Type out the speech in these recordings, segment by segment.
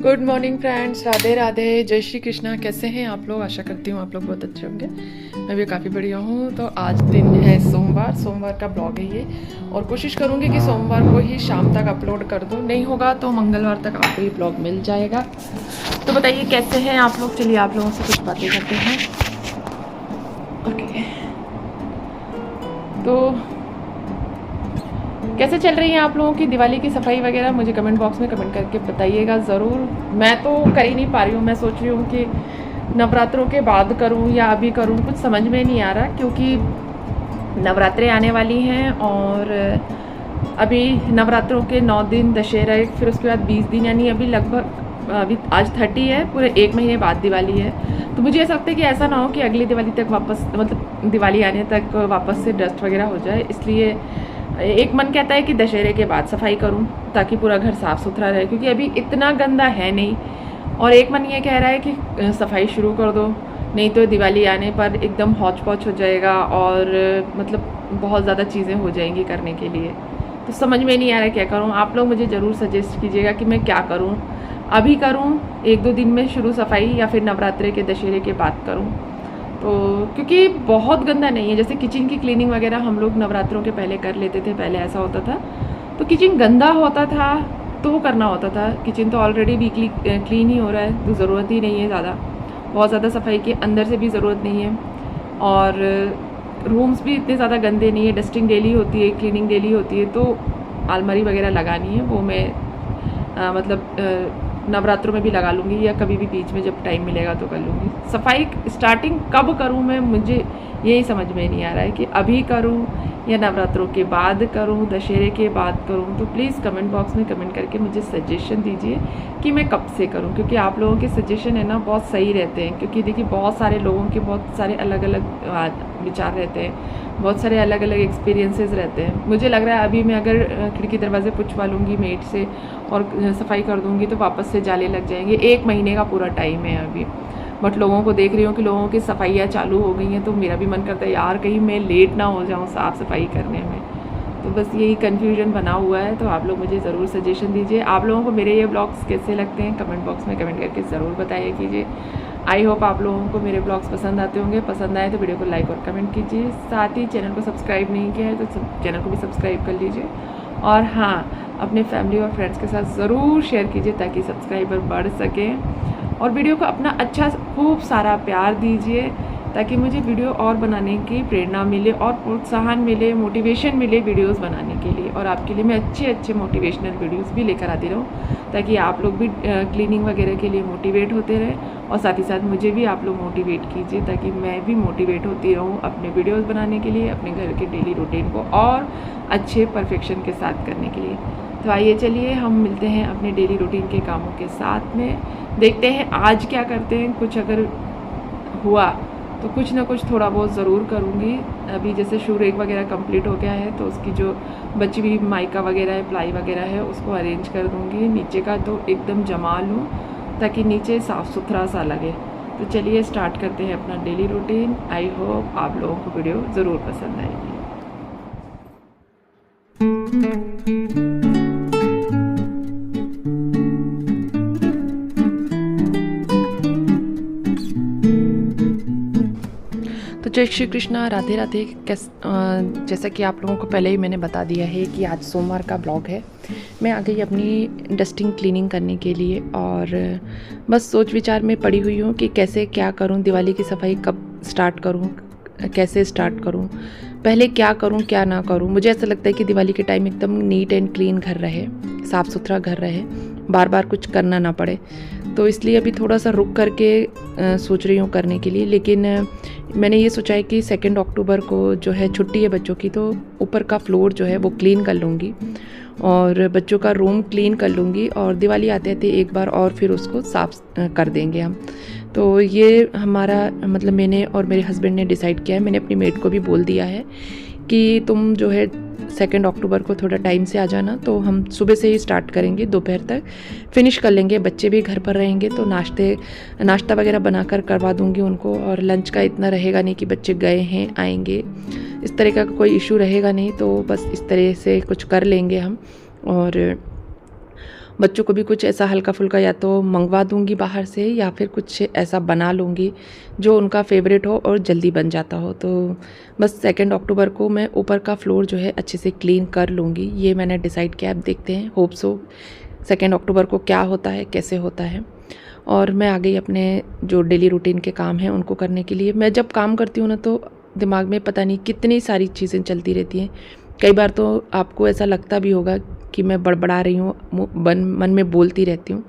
Good morning friends, Radhe Radhe, जय श्री कृष्णा। कैसे हैं आप लोग? आशा करती हूँ आप लोग बहुत अच्छे होंगे। मैं भी काफ़ी बढ़िया हूँ। तो आज दिन है सोमवार का ब्लॉग है ये, और कोशिश करूँगी कि सोमवार को ही शाम तक अपलोड कर दूँ। नहीं होगा तो मंगलवार तक आपको ये ब्लॉग मिल जाएगा। तो बताइए कैसे हैं आप लोग। चलिए आप लोगों से कुछ बातें करते हैं। ओके, तो कैसे चल रही है आप लोगों की दिवाली की सफाई वगैरह? मुझे कमेंट बॉक्स में कमेंट करके बताइएगा ज़रूर। मैं तो कर ही नहीं पा रही हूँ। मैं सोच रही हूँ कि नवरात्रों के बाद करूँ या अभी करूँ, कुछ समझ में नहीं आ रहा, क्योंकि नवरात्रे आने वाली हैं और अभी नवरात्रों के 9 दिन दशहरा, फिर उसके बाद 20 दिन, यानी अभी लगभग अभी आज 30 है, पूरे 1 महीने बाद दिवाली है। तो मुझे ऐसा लगता है कि ऐसा ना हो कि अगली दिवाली तक वापस, मतलब दिवाली आने तक वापस से डस्ट वगैरह हो जाए। इसलिए एक मन कहता है कि दशहरे के बाद सफाई करूं ताकि पूरा घर साफ़ सुथरा रहे, क्योंकि अभी इतना गंदा है नहीं। और एक मन ये कह रहा है कि सफाई शुरू कर दो, नहीं तो दिवाली आने पर एकदम हौच पौच हो जाएगा और मतलब बहुत ज़्यादा चीज़ें हो जाएंगी करने के लिए। तो समझ में नहीं आ रहा क्या करूँ। आप लोग मुझे ज़रूर सजेस्ट कीजिएगा कि मैं क्या करूँ। अभी करूँ 1-2 दिन में शुरू सफाई, या फिर नवरात्रे के दशहरे के बाद करूँ। तो क्योंकि बहुत गंदा नहीं है, जैसे किचन की क्लीनिंग वगैरह हम लोग नवरात्रों के पहले कर लेते थे। पहले ऐसा होता था तो किचन गंदा होता था तो करना होता था। किचन तो ऑलरेडी वीकली क्लीन ही हो रहा है, तो ज़रूरत ही नहीं है ज़्यादा, बहुत ज़्यादा सफाई की अंदर से भी ज़रूरत नहीं है। और रूम्स भी इतने ज़्यादा गंदे नहीं है। डस्टिंग डेली होती है, क्लीनिंग डेली होती है। तो अलमारी वगैरह लगानी है, वो मैं मतलब नवरात्रों में भी लगा लूँगी, या कभी भी बीच में जब टाइम मिलेगा तो कर लूँगी। सफाई स्टार्टिंग कब करूँ मैं, मुझे यही समझ में नहीं आ रहा है कि अभी करूँ या नवरात्रों के बाद करूँ, दशहरे के बाद करूँ। तो प्लीज़ कमेंट बॉक्स में कमेंट करके मुझे सजेशन दीजिए कि मैं कब से करूँ, क्योंकि आप लोगों के सजेशन है ना बहुत सही रहते हैं। क्योंकि देखिए बहुत सारे लोगों के बहुत सारे अलग अलग विचार रहते हैं, बहुत सारे अलग अलग एक्सपीरियंसेस रहते हैं। मुझे लग रहा है अभी मैं अगर खिड़की दरवाजे पुछवा लूँगी मेट से और सफाई कर दूँगी तो वापस से जाले लग जाएंगे। 1 महीने का पूरा टाइम है अभी। बट लोगों को देख रही हूँ कि लोगों की सफाइयाँ चालू हो गई हैं, तो मेरा भी मन करता है यार कहीं मैं लेट ना हो जाऊँ साफ़ सफाई करने में। तो बस यही कन्फ्यूजन बना हुआ है। तो आप लोग मुझे ज़रूर सजेशन दीजिए। आप लोगों को मेरे ये ब्लॉग्स कैसे लगते हैं कमेंट बॉक्स में कमेंट करके ज़रूर बताइए कीजिए। आई होप आप लोगों को मेरे ब्लॉग्स पसंद आते होंगे। पसंद आए तो वीडियो को लाइक और कमेंट कीजिए। साथ ही चैनल को सब्सक्राइब नहीं किया है तो चैनल को भी सब्सक्राइब कर लीजिए। और हाँ, अपने फैमिली और फ्रेंड्स के साथ ज़रूर शेयर कीजिए ताकि सब्सक्राइबर बढ़ सकें। और वीडियो को अपना अच्छा खूब सारा प्यार दीजिए ताकि मुझे वीडियो और बनाने की प्रेरणा मिले और प्रोत्साहन मिले, मोटिवेशन मिले वीडियोस बनाने के लिए। और आपके लिए मैं अच्छे मोटिवेशनल वीडियोस भी लेकर आती रहूँ ताकि आप लोग भी क्लीनिंग वगैरह के लिए मोटिवेट होते रहें। और साथ ही साथ मुझे भी आप लोग मोटिवेट कीजिए ताकि मैं भी मोटिवेट होती रहूँ अपने वीडियोज़ बनाने के लिए, अपने घर के डेली रूटीन को और अच्छे परफेक्शन के साथ करने के लिए। तो आइए चलिए हम मिलते हैं अपने डेली रूटीन के कामों के साथ में। देखते हैं आज क्या करते हैं। कुछ अगर हुआ तो कुछ ना कुछ थोड़ा बहुत ज़रूर करूँगी। अभी जैसे शू रेक वगैरह कंप्लीट हो गया है तो उसकी जो बची हुई माइका वगैरह है, प्लाई वगैरह है, उसको अरेंज कर दूँगी। नीचे का तो एकदम जमा लूँ ताकि नीचे साफ़ सुथरा सा लगे। तो चलिए स्टार्ट करते हैं अपना डेली रूटीन। आई होप आप लोगों को वीडियो ज़रूर पसंद आएगी। तो जय श्री कृष्णा, राधे राधे। जैसा कि आप लोगों को पहले ही मैंने बता दिया है कि आज सोमवार का ब्लॉग है। मैं आ गई अपनी डस्टिंग क्लीनिंग करने के लिए और बस सोच विचार में पड़ी हुई हूँ कि कैसे क्या करूँ, दिवाली की सफाई कब स्टार्ट करूँ, कैसे स्टार्ट करूँ, पहले क्या करूँ क्या ना करूँ। मुझे ऐसा लगता है कि दिवाली के टाइम एकदम नीट एंड क्लीन घर रहे, साफ़ सुथरा घर रहे, बार बार कुछ करना ना पड़े। तो इसलिए अभी थोड़ा सा रुक करके सोच रही हूँ करने के लिए। लेकिन मैंने ये सोचा है कि 2 अक्टूबर को जो है छुट्टी है बच्चों की, तो ऊपर का फ्लोर जो है वो क्लीन कर लूँगी और बच्चों का रूम क्लीन कर लूँगी और दिवाली आते आते एक बार और फिर उसको साफ़ कर देंगे हम। तो ये हमारा मतलब मैंने और मेरे हस्बैंड ने डिसाइड किया है। मैंने अपनी मेड को भी बोल दिया है कि तुम जो है 2 अक्टूबर को थोड़ा टाइम से आ जाना, तो हम सुबह से ही स्टार्ट करेंगे, दोपहर तक फिनिश कर लेंगे। बच्चे भी घर पर रहेंगे तो नाश्ता वगैरह बनाकर करवा दूंगी उनको, और लंच का इतना रहेगा नहीं कि बच्चे गए हैं आएंगे, इस तरह का कोई इशू रहेगा नहीं। तो बस इस तरह से कुछ कर लेंगे हम। और बच्चों को भी कुछ ऐसा हल्का फुल्का या तो मंगवा दूंगी बाहर से, या फिर कुछ ऐसा बना लूँगी जो उनका फेवरेट हो और जल्दी बन जाता हो। तो बस 2 अक्टूबर को मैं ऊपर का फ्लोर जो है अच्छे से क्लीन कर लूँगी, ये मैंने डिसाइड किया। अब देखते हैं, होप सो 2 अक्टूबर को क्या होता है, कैसे होता है। और मैं आ गई अपने जो डेली रूटीन के काम हैं उनको करने के लिए। मैं जब काम करती हूँ ना तो दिमाग में पता नहीं कितनी सारी चीज़ें चलती रहती हैं। कई बार तो आपको ऐसा लगता भी होगा कि मैं बड़बड़ा रही हूँ, मन में बोलती रहती हूँ,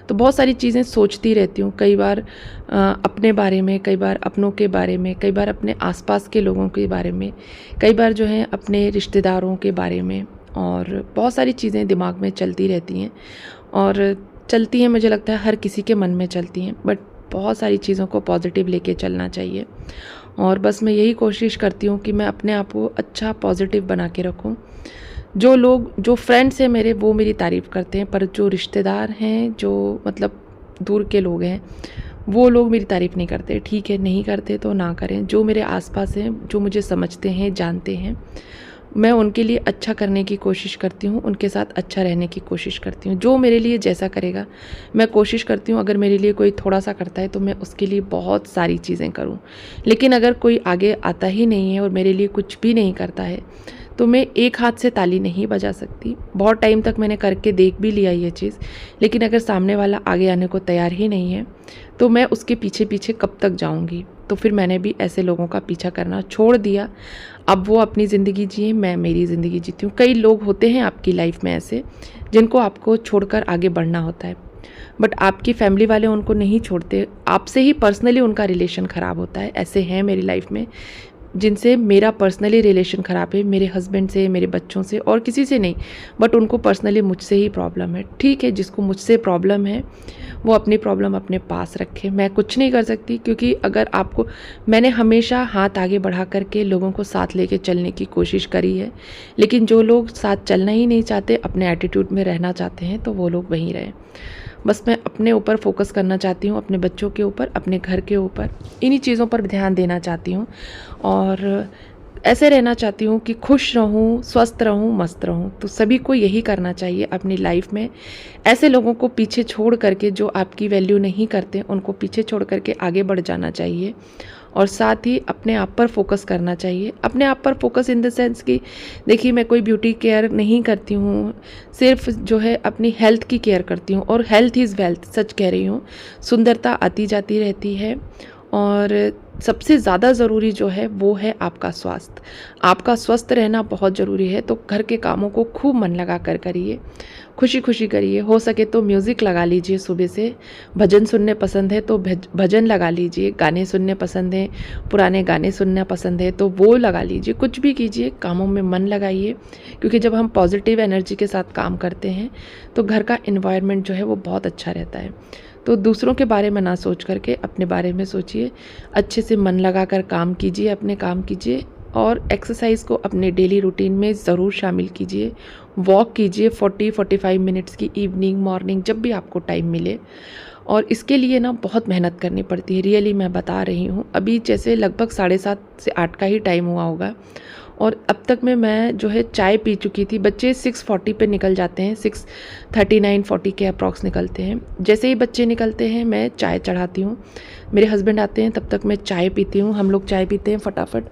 तो बहुत सारी चीज़ें सोचती रहती हूँ। कई बार अपने बारे में, कई बार अपनों के बारे में, कई बार अपने आसपास के लोगों के बारे में, कई बार जो है अपने रिश्तेदारों के बारे में, और बहुत सारी चीज़ें दिमाग में चलती रहती हैं। और चलती हैं, मुझे लगता है हर किसी के मन में चलती हैं, बट बहुत सारी चीज़ों को पॉजिटिव लेके चलना चाहिए। और बस मैं यही कोशिश करती हूँ कि मैं अपने आप को अच्छा पॉजिटिव बना के रखूँ। जो फ्रेंड्स हैं मेरे, वो मेरी तारीफ़ करते हैं, पर जो रिश्तेदार हैं, जो मतलब दूर के लोग हैं, वो लोग मेरी तारीफ़ नहीं करते। ठीक है, नहीं करते तो ना करें। जो मेरे आसपास हैं, जो मुझे समझते हैं, जानते हैं, मैं उनके लिए अच्छा करने की कोशिश करती हूँ, उनके साथ अच्छा रहने की कोशिश करती हूँ। जो मेरे लिए जैसा करेगा मैं कोशिश करती हूँ, अगर मेरे लिए कोई थोड़ा सा करता है तो मैं उसके लिए बहुत सारी चीज़ें करूँ। लेकिन अगर कोई आगे आता ही नहीं है और मेरे लिए कुछ भी नहीं करता है तो मैं एक हाथ से ताली नहीं बजा सकती। बहुत टाइम तक मैंने करके देख भी लिया ये चीज़, लेकिन अगर सामने वाला आगे आने को तैयार ही नहीं है तो मैं उसके पीछे पीछे कब तक जाऊंगी। तो फिर मैंने भी ऐसे लोगों का पीछा करना छोड़ दिया। अब वो अपनी ज़िंदगी जिए, मैं मेरी ज़िंदगी जीती हूँ। कई लोग होते हैं आपकी लाइफ में ऐसे, जिनको आपको छोड़कर आगे बढ़ना होता है, बट आपकी फैमिली वाले उनको नहीं छोड़ते, आपसे ही पर्सनली उनका रिलेशन ख़राब होता है। ऐसे हैं मेरी लाइफ में जिनसे मेरा पर्सनली रिलेशन ख़राब है, मेरे हस्बैंड से, मेरे बच्चों से, और किसी से नहीं, बट उनको पर्सनली मुझसे ही प्रॉब्लम है। ठीक है, जिसको मुझसे प्रॉब्लम है वो अपनी प्रॉब्लम अपने पास रखे, मैं कुछ नहीं कर सकती। क्योंकि अगर आपको, मैंने हमेशा हाथ आगे बढ़ा करके लोगों को साथ लेके चलने की कोशिश करी है, लेकिन जो लोग साथ चलना ही नहीं चाहते, अपने एटीट्यूड में रहना चाहते हैं, तो वो लोग वहीं रहें। बस मैं अपने ऊपर फोकस करना चाहती हूँ, अपने बच्चों के ऊपर, अपने घर के ऊपर, इन्हीं चीज़ों पर ध्यान देना चाहती हूँ। और ऐसे रहना चाहती हूँ कि खुश रहूँ, स्वस्थ रहूँ, मस्त रहूँ। तो सभी को यही करना चाहिए अपनी लाइफ में। ऐसे लोगों को पीछे छोड़ करके, जो आपकी वैल्यू नहीं करते, उनको पीछे छोड़ करके आगे बढ़ जाना चाहिए। और साथ ही अपने आप पर फोकस करना चाहिए। अपने आप पर फोकस इन द सेंस कि देखिए, मैं कोई ब्यूटी केयर नहीं करती हूँ, सिर्फ जो है अपनी हेल्थ की केयर करती हूँ। और हेल्थ इज़ वेल्थ, सच कह रही हूँ। सुंदरता आती जाती रहती है, और सबसे ज़्यादा ज़रूरी जो है वो है आपका स्वास्थ्य। आपका स्वस्थ रहना बहुत ज़रूरी है। तो घर के कामों को खूब मन लगा कर करिए, खुशी खुशी करिए। हो सके तो म्यूज़िक लगा लीजिए, सुबह से भजन सुनने पसंद है तो भजन लगा लीजिए, गाने सुनने पसंद है, पुराने गाने सुनना पसंद है तो वो लगा लीजिए। कुछ भी कीजिए, कामों में मन लगाइए। क्योंकि जब हम पॉजिटिव एनर्जी के साथ काम करते हैं तो घर का एनवायरनमेंट जो है वो बहुत अच्छा रहता है। तो दूसरों के बारे में ना सोच करके अपने बारे में सोचिए, अच्छे से मन लगाकर काम कीजिए, अपने काम कीजिए। और एक्सरसाइज को अपने डेली रूटीन में ज़रूर शामिल कीजिए। वॉक कीजिए 40-45 मिनट्स की, इवनिंग, मॉर्निंग, जब भी आपको टाइम मिले। और इसके लिए ना बहुत मेहनत करनी पड़ती है, रियली मैं बता रही हूँ। अभी जैसे लगभग 7:30 से 8 का ही टाइम हुआ होगा, और अब तक में मैं जो है चाय पी चुकी थी। बच्चे 6:40 पे निकल जाते हैं, 6:39-40 के अप्रॉक्स निकलते हैं। जैसे ही बच्चे निकलते हैं मैं चाय चढ़ाती हूँ, मेरे हस्बैंड आते हैं तब तक मैं चाय पीती हूँ। हम लोग चाय पीते हैं फटाफट,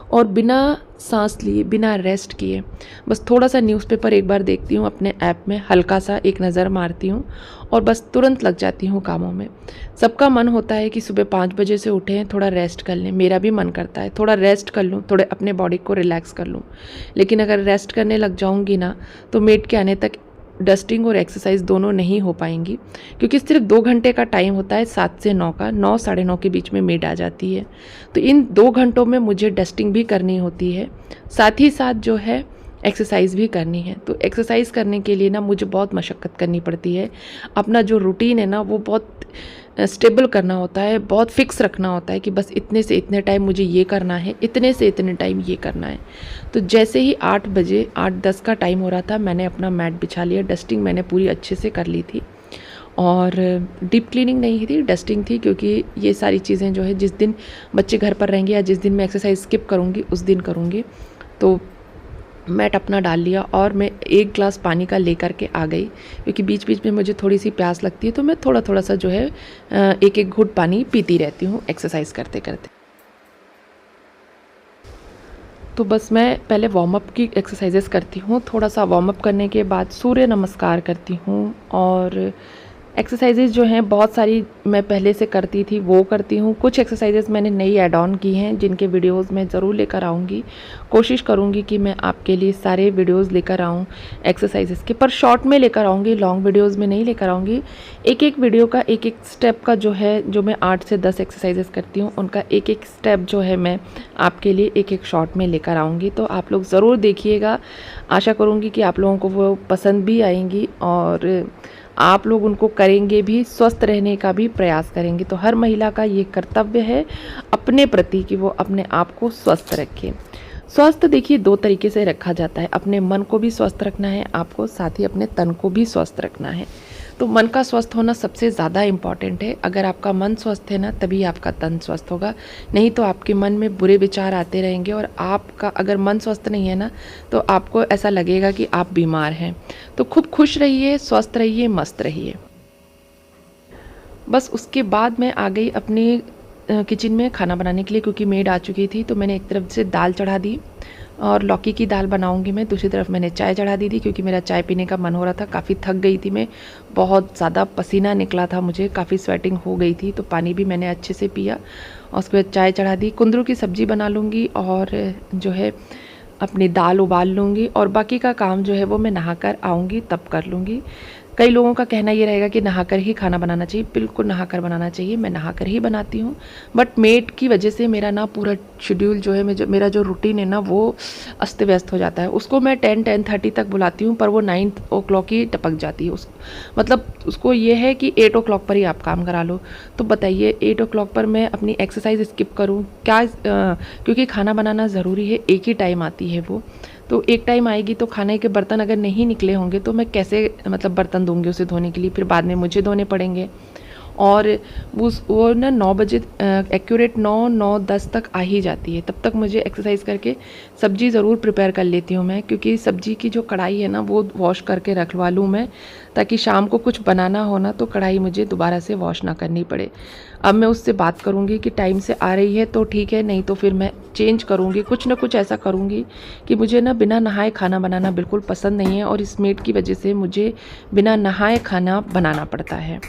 और बिना सांस लिए, बिना रेस्ट किए, बस थोड़ा सा न्यूज़पेपर एक बार देखती हूँ अपने ऐप में, हल्का सा एक नज़र मारती हूँ, और बस तुरंत लग जाती हूँ कामों में। सबका मन होता है कि सुबह 5 बजे से उठें, थोड़ा रेस्ट कर लें। मेरा भी मन करता है थोड़ा रेस्ट कर लूँ, थोड़े अपने बॉडी को रिलैक्स कर लूँ। लेकिन अगर रेस्ट करने लग जाऊँगी ना तो मेड के आने तक डस्टिंग और एक्सरसाइज दोनों नहीं हो पाएंगी। क्योंकि सिर्फ 2 घंटे का टाइम होता है, 7 से 9 का। 9 साढ़े 9 के बीच में मेड आ जाती है, तो इन 2 घंटों में मुझे डस्टिंग भी करनी होती है, साथ ही साथ जो है एक्सरसाइज भी करनी है। तो एक्सरसाइज करने के लिए ना मुझे बहुत मशक्क़त करनी पड़ती है। अपना जो रूटीन है ना वो बहुत स्टेबल करना होता है, बहुत फिक्स रखना होता है कि बस इतने से इतने टाइम मुझे ये करना है, इतने से इतने टाइम ये करना है। तो जैसे ही 8 बजे 8:10 का टाइम हो रहा था, मैंने अपना मैट बिछा लिया। डस्टिंग मैंने पूरी अच्छे से कर ली थी और डीप क्लीनिंग नहीं थी, डस्टिंग थी, क्योंकि ये सारी चीज़ें जो है जिस दिन बच्चे घर पर रहेंगे या जिस दिन मैं एक्सरसाइज स्किप करूँगी उस दिन करूँगी। तो मैट अपना डाल लिया और मैं 1 ग्लास पानी का लेकर के आ गई, क्योंकि बीच बीच में मुझे थोड़ी सी प्यास लगती है, तो मैं थोड़ा थोड़ा सा जो है एक एक घूंट पानी पीती रहती हूँ एक्सरसाइज करते करते। तो बस मैं पहले वार्म अप की एक्सरसाइजेस करती हूँ, थोड़ा सा वार्म अप करने के बाद सूर्य नमस्कार करती हूँ। और एक्सरसाइजेज जो हैं बहुत सारी मैं पहले से करती थी वो करती हूँ। कुछ एक्सरसाइजेज मैंने नई ऐड ऑन की हैं जिनके वीडियोस मैं ज़रूर लेकर आऊँगी। कोशिश करूँगी कि मैं आपके लिए सारे वीडियोस लेकर आऊँ एक्सरसाइजेज के, पर शॉर्ट में लेकर आऊँगी, लॉन्ग वीडियोस में नहीं लेकर आऊँगी। एक एक वीडियो का एक एक स्टेप का जो है, जो मैं 8 से 10 एक्सरसाइजेज करती हूँ उनका एक एक स्टेप जो है मैं आपके लिए एक एक शॉर्ट में लेकर आऊँगी। तो आप लोग ज़रूर देखिएगा, आशा करूँगी कि आप लोगों को वो पसंद भी आएंगी और आप लोग उनको करेंगे भी, स्वस्थ रहने का भी प्रयास करेंगे। तो हर महिला का ये कर्तव्य है अपने प्रति कि वो अपने आप को स्वस्थ रखे। स्वस्थ देखिए 2 तरीके से रखा जाता है, अपने मन को भी स्वस्थ रखना है आपको, साथ ही अपने तन को भी स्वस्थ रखना है। तो मन का स्वस्थ होना सबसे ज़्यादा इम्पॉर्टेंट है। अगर आपका मन स्वस्थ है ना, तभी आपका तन स्वस्थ होगा, नहीं तो आपके मन में बुरे विचार आते रहेंगे और आपका अगर मन स्वस्थ नहीं है ना, तो आपको ऐसा लगेगा कि आप बीमार हैं। तो खूब खुश रहिए, स्वस्थ रहिए, मस्त रहिए। बस उसके बाद मैं आ गई अपनी किचन में खाना बनाने के लिए, क्योंकि मेड आ चुकी थी। तो मैंने एक तरफ से दाल चढ़ा दी और लौकी की दाल बनाऊंगी मैं, दूसरी तरफ मैंने चाय चढ़ा दी थी, क्योंकि मेरा चाय पीने का मन हो रहा था। काफ़ी थक गई थी मैं, बहुत ज़्यादा पसीना निकला था मुझे, काफ़ी स्वेटिंग हो गई थी, तो पानी भी मैंने अच्छे से पिया और उसके बाद चाय चढ़ा दी। कुंदरू की सब्ज़ी बना लूँगी और जो है अपनी दाल उबाल लूँगी और बाकी का काम जो है वो मैं नहाकर आऊँगी तब कर लूँगी। कई लोगों का कहना ये रहेगा कि नहाकर ही खाना बनाना चाहिए, बिल्कुल नहाकर बनाना चाहिए, मैं नहाकर ही बनाती हूँ। बट मेड की वजह से मेरा ना पूरा शेड्यूल जो है, मेरा जो रूटीन है ना वो अस्त व्यस्त हो जाता है। उसको मैं 10-10:30 तक बुलाती हूँ, पर वो 9 o'clock ही टपक जाती है। मतलब उसको ये है कि 8 o'clock पर ही आप काम करा लो। तो बताइए 8 o'clock पर मैं अपनी एक्सरसाइज स्किप करूँ क्या? क्योंकि खाना बनाना ज़रूरी है, एक ही टाइम आती है वो, तो एक टाइम आएगी। तो खाने के बर्तन अगर नहीं निकले होंगे तो मैं कैसे मतलब बर्तन दूंगी उसे धोने के लिए, फिर बाद में मुझे धोने पड़ेंगे। और वो ना 9 बजे एक्यूरेट 9-9:10 तक आ ही जाती है। तब तक मुझे एक्सरसाइज करके सब्जी ज़रूर प्रिपेयर कर लेती हूँ मैं, क्योंकि सब्जी की जो कढ़ाई है ना वो वॉश करके रखवा लूँ मैं, ताकि शाम को कुछ बनाना हो ना तो कढ़ाई मुझे दोबारा से वॉश ना करनी पड़े। अब मैं उससे बात करूँगी कि टाइम से आ रही है तो ठीक है, नहीं तो फिर मैं चेंज करूँगी, कुछ ना कुछ ऐसा करूँगी कि मुझे ना बिना नहाए खाना बनाना बिल्कुल पसंद नहीं है और इस मेड की वजह से मुझे बिना नहाए खाना बनाना पड़ता है।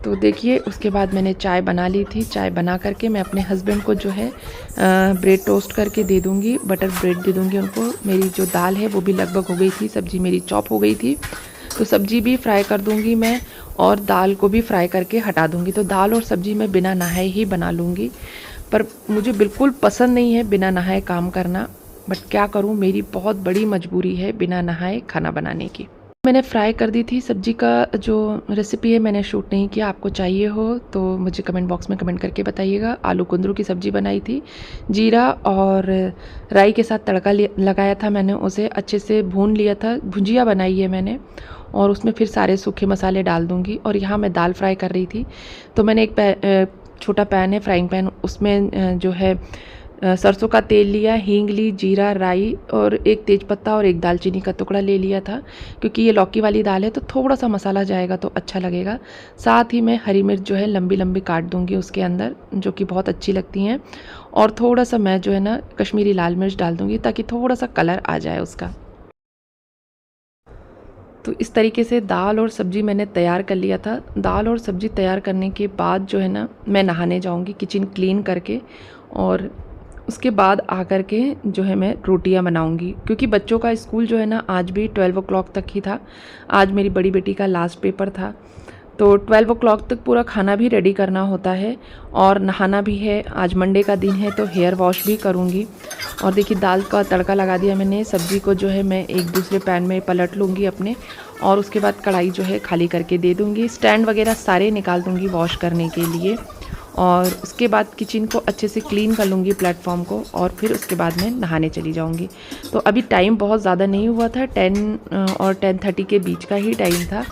तो देखिए उसके बाद मैंने चाय बना ली थी। चाय बना करके मैं अपने हस्बैंड को जो है ब्रेड टोस्ट करके दे दूँगी, बटर ब्रेड दे दूँगी उनको। मेरी जो दाल है वो भी लगभग हो गई थी, सब्ज़ी मेरी चॉप हो गई थी, तो सब्ज़ी भी फ्राई कर दूँगी मैं और दाल को भी फ्राई करके हटा दूँगी। तो दाल और सब्ज़ी मैं बिना नहाए ही बना लूँगी, पर मुझे बिल्कुल पसंद नहीं है बिना नहाए काम करना, बट क्या करूँ, मेरी बहुत बड़ी मजबूरी है बिना नहाए खाना बनाने की। मैंने फ्राई कर दी थी सब्जी का जो रेसिपी है, मैंने शूट नहीं किया। आपको चाहिए हो तो मुझे कमेंट बॉक्स में कमेंट करके बताइएगा। आलू कुंदरू की सब्ज़ी बनाई थी, जीरा और राई के साथ तड़का लगाया था मैंने, उसे अच्छे से भून लिया था, भुजिया बनाई है मैंने, और उसमें फिर सारे सूखे मसाले डाल दूँगी। और यहाँ मैं दाल फ्राई कर रही थी, तो मैंने एक छोटा पैन है, फ्राइंग पैन, उसमें जो है सरसों का तेल लिया, हींग ली, जीरा, राई और एक तेज़पत्ता और एक दालचीनी का टुकड़ा ले लिया था, क्योंकि ये लौकी वाली दाल है तो थोड़ा सा मसाला जाएगा तो अच्छा लगेगा। साथ ही मैं हरी मिर्च जो है लंबी लंबी काट दूंगी उसके अंदर, जो कि बहुत अच्छी लगती हैं, और थोड़ा सा मैं जो है ना कश्मीरी लाल मिर्च डाल दूंगी ताकि थोड़ा सा कलर आ जाए उसका। तो इस तरीके से दाल और सब्ज़ी मैंने तैयार कर लिया था। दाल और सब्ज़ी तैयार करने के बाद जो है ना मैं नहाने जाऊंगी किचन क्लीन करके, और उसके बाद आकर के जो है मैं रोटियां बनाऊंगी, क्योंकि बच्चों का स्कूल जो है ना आज भी 12 o'clock तक ही था। आज मेरी बड़ी बेटी का लास्ट पेपर था, तो 12 o'clock तक पूरा खाना भी रेडी करना होता है और नहाना भी है। आज मंडे का दिन है तो हेयर वॉश भी करूँगी। और देखिए दाल का तड़का लगा दिया मैंने। सब्ज़ी को जो है मैं एक दूसरे पैन में पलट लूँगी अपने, और उसके बाद कढ़ाई जो है खाली करके दे दूँगी। स्टैंड वगैरह सारे निकाल दूँगी वॉश करने के लिए, और उसके बाद किचन को अच्छे से क्लीन कर लूँगी, प्लेटफॉर्म को, और फिर उसके बाद मैं नहाने चली जाऊँगी। तो अभी टाइम बहुत ज़्यादा नहीं हुआ था, 10 और 10:30 के बीच का ही टाइम था,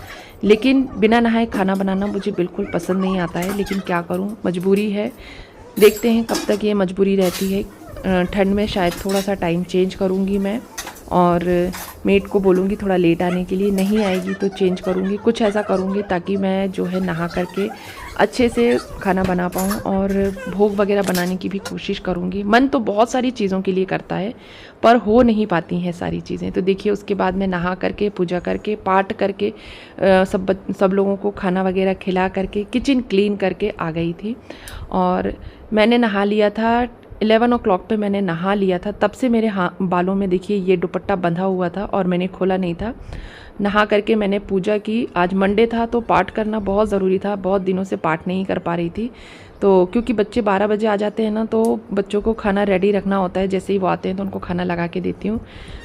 लेकिन बिना नहाए खाना बनाना मुझे बिल्कुल पसंद नहीं आता है, लेकिन क्या करूँ, मजबूरी है। देखते हैं कब तक ये मजबूरी रहती है। ठंड में शायद थोड़ा सा टाइम चेंज करूँगी मैं, और मेड को बोलूँगी थोड़ा लेट आने के लिए, नहीं आएगी तो चेंज करूँगी, कुछ ऐसा करूँगी ताकि मैं जो है नहा करके अच्छे से खाना बना पाऊँ, और भोग वगैरह बनाने की भी कोशिश करूँगी। मन तो बहुत सारी चीज़ों के लिए करता है, पर हो नहीं पाती हैं सारी चीज़ें। तो देखिए उसके बाद मैं नहा करके, पूजा करके, पाठ करके, सब लोगों को खाना वगैरह खिला करके, किचन क्लीन करके आ गई थी। और मैंने नहा लिया था 11 o'clock पे, मैंने नहा लिया था। तब से मेरे बालों में देखिए ये दुपट्टा बंधा हुआ था और मैंने खोला नहीं था। नहा करके मैंने पूजा की। आज मंडे था तो पाठ करना बहुत ज़रूरी था, बहुत दिनों से पाठ नहीं कर पा रही थी। तो क्योंकि बच्चे 12 बजे आ जाते हैं ना, तो बच्चों को खाना रेडी रखना होता है, जैसे ही वो आते हैं तो उनको खाना लगा के देती हूँ।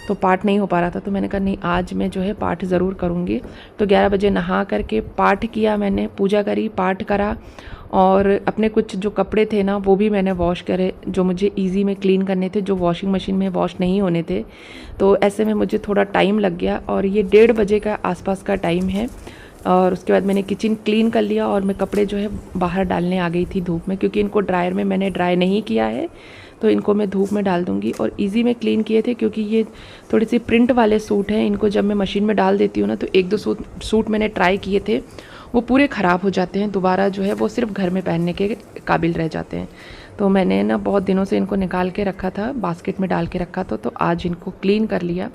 तो पाठ नहीं हो पा रहा था, तो मैंने कहा नहीं, आज मैं जो है पाठ ज़रूर करूँगी। तो 11 बजे नहा करके पाठ किया मैंने, पूजा करी, पाठ करा, और अपने कुछ जो कपड़े थे ना वो भी मैंने वॉश करे, जो मुझे इजी में क्लीन करने थे, जो वॉशिंग मशीन में वॉश नहीं होने थे। तो ऐसे में मुझे थोड़ा टाइम लग गया, और ये 1:30 बजे का आसपास का टाइम है। और उसके बाद मैंने किचन क्लीन कर लिया, और मैं कपड़े जो है बाहर डालने आ गई थी धूप में, क्योंकि इनको ड्रायर में मैंने ड्राई नहीं किया है, तो इनको मैं धूप में डाल दूँगी। और इजी में क्लीन किए थे, क्योंकि ये थोड़ी सी प्रिंट वाले सूट हैं, इनको जब मैं मशीन में डाल देती हूँ ना, तो 1-2 सूट मैंने ट्राई किए थे, वो पूरे ख़राब हो जाते हैं, दोबारा जो है वो सिर्फ घर में पहनने के काबिल रह जाते हैं। तो मैंने ना बहुत दिनों से इनको निकाल के रखा था, बास्केट में डाल के रखा था, तो आज इनको क्लीन कर लिया।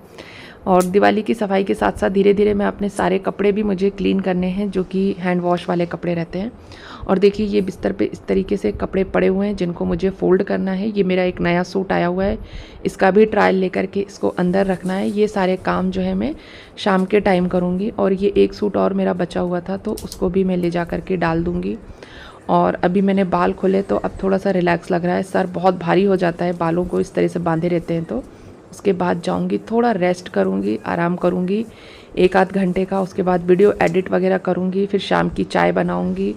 और दिवाली की सफाई के साथ साथ धीरे धीरे मैं अपने सारे कपड़े भी मुझे क्लीन करने हैं, जो कि हैंड वॉश वाले कपड़े रहते हैं। और देखिए ये बिस्तर पे इस तरीके से कपड़े पड़े हुए हैं, जिनको मुझे फ़ोल्ड करना है। ये मेरा एक नया सूट आया हुआ है, इसका भी ट्रायल लेकर के इसको अंदर रखना है। ये सारे काम जो है मैं शाम के टाइम करूँगी। और ये एक सूट और मेरा बचा हुआ था, तो उसको भी मैं ले जा कर के डाल दूँगी। और अभी मैंने बाल खोले तो अब थोड़ा सा रिलैक्स लग रहा है। सर बहुत भारी हो जाता है बालों को इस तरह से बांधे रहते हैं। तो उसके बाद जाऊंगी, थोड़ा रेस्ट करूंगी, आराम करूंगी 1-8 घंटे का। उसके बाद वीडियो एडिट वगैरह करूंगी, फिर शाम की चाय बनाऊंगी,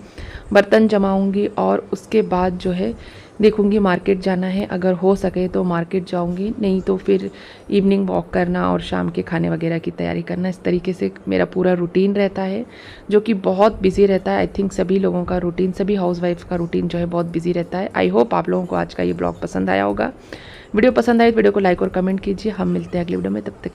बर्तन जमाऊंगी, और उसके बाद जो है देखूंगी मार्केट जाना है, अगर हो सके तो मार्केट जाऊंगी, नहीं तो फिर इवनिंग वॉक करना और शाम के खाने वगैरह की तैयारी करना। इस तरीके से मेरा पूरा रूटीन रहता है, जो कि बहुत बिजी रहता है। आई थिंक सभी लोगों का रूटीन, सभी हाउसवाइफ्स का रूटीन जो है बहुत बिजी रहता है। आई होप आप लोगों को आज का ये ब्लॉग पसंद आया होगा। वीडियो पसंद आए तो वीडियो को लाइक और कमेंट कीजिए। हम मिलते हैं अगले वीडियो में, तब तक